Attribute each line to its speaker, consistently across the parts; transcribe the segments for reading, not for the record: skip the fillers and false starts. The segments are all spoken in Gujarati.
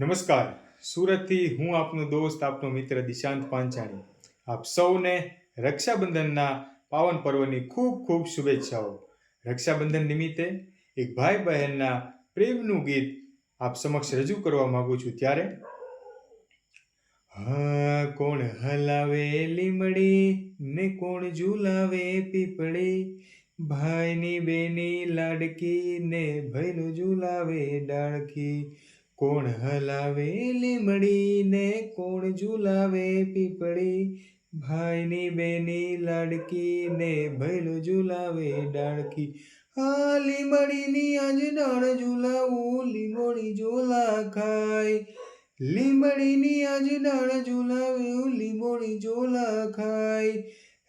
Speaker 1: નમસ્કાર. સુરતથી હું આપનો દોસ્ત, આપનો મિત્ર દિશાંત પાંચાણી. આપ સૌને રક્ષાબંધનના પાવન પર્વની ખૂબ ખૂબ શુભેચ્છાઓ. રક્ષાબંધન નિમિત્તે એક ભાઈ બહેનના પ્રેમનું ગીત આપ સમક્ષ રજૂ કરવા માંગુ છું. ત્યારે કોણ હલાવે લીમડી ને કોણ ઝુલાવે પીપળી, ભાઈની બેની લાડકી ને ભૈલું ઝુલાવે ડાળખી. કોણ હલાવે લીમડી ને કોણ ઝુલાવે પીપળી, ભાઈની બેની લાડકી ને ભૈલું ઝુલાવે ડાળખી. આ લીમડીની આજ ડાળ ઝુલાવું, લીંબોડી ઝોલા ખાય. લીમડીની આજ ડાળ ઝુલાવું, લીંબોડી ઝોલા ખાય.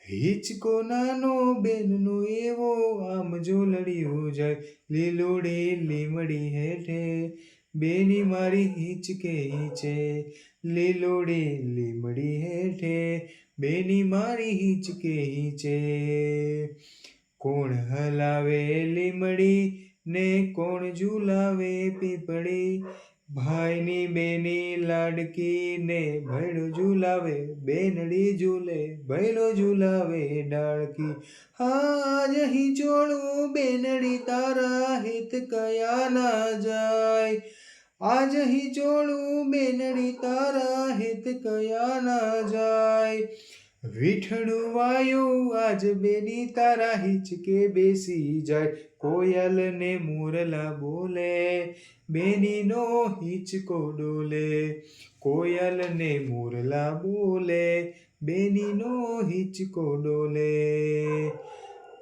Speaker 1: હિંચકો નાનો બેનનો એવો, આમ ઝોલડિયું જાય. લીલોડી લીમડી હેઠે બેની મારી હિંચકે હિંચે. લીલોડી લીમડી હેઠે બેની મારી હિંચકે હિંચે. કોણ હલાવે લીમડી ને કોણ ઝુલાવે પીપળી, ભાઈની બેની લાડકી ને ભૈલું ઝુલાવે બેનડી ઝૂલે ભૈલો ઝુલાવે ડાળખી. આજ હિંચોળું બેનડી તારા હિત કયા ના જાય. આજ હિંચોળું બેનડી તારા હિત કયા ના જાય. વીઠળું વાયું આજ બેની તારા હિંચકે બેસી જાય. કોયલ ને મોરલા બોલે બેનીનો હિંચકો ડોલે. કોયલ ને મોરલા બોલે બેનીનો હિંચકો ડોલે.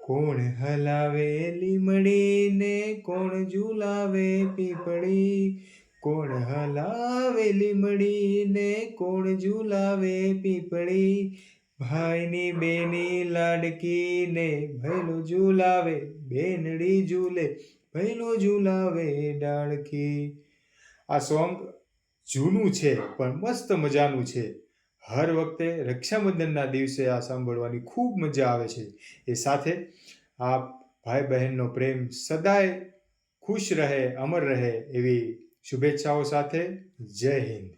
Speaker 1: કોણ હલાવે લીમડી ને કોણ ઝુલાવે પીપળી, કોણ હલાવે લીમડી ને કોણ ઝુલાવે પીપળી, ભાઈની બેની લાડકી ને ભૈલું ઝુલાવે બેનડી ઝૂલે ભૈલું ઝુલાવે ડાળખી. આ સોંગ જૂનું છે પણ મસ્ત મજાનું છે. હર વખતે રક્ષાબંધનના દિવસે આ સાંભળવાની ખૂબ મજા આવે છે. એ સાથે આ ભાઈ બહેનનો પ્રેમ સદાય ખુશ રહે, અમર રહે એવી શુભેચ્છાઓ સાથે જય હિન્દ.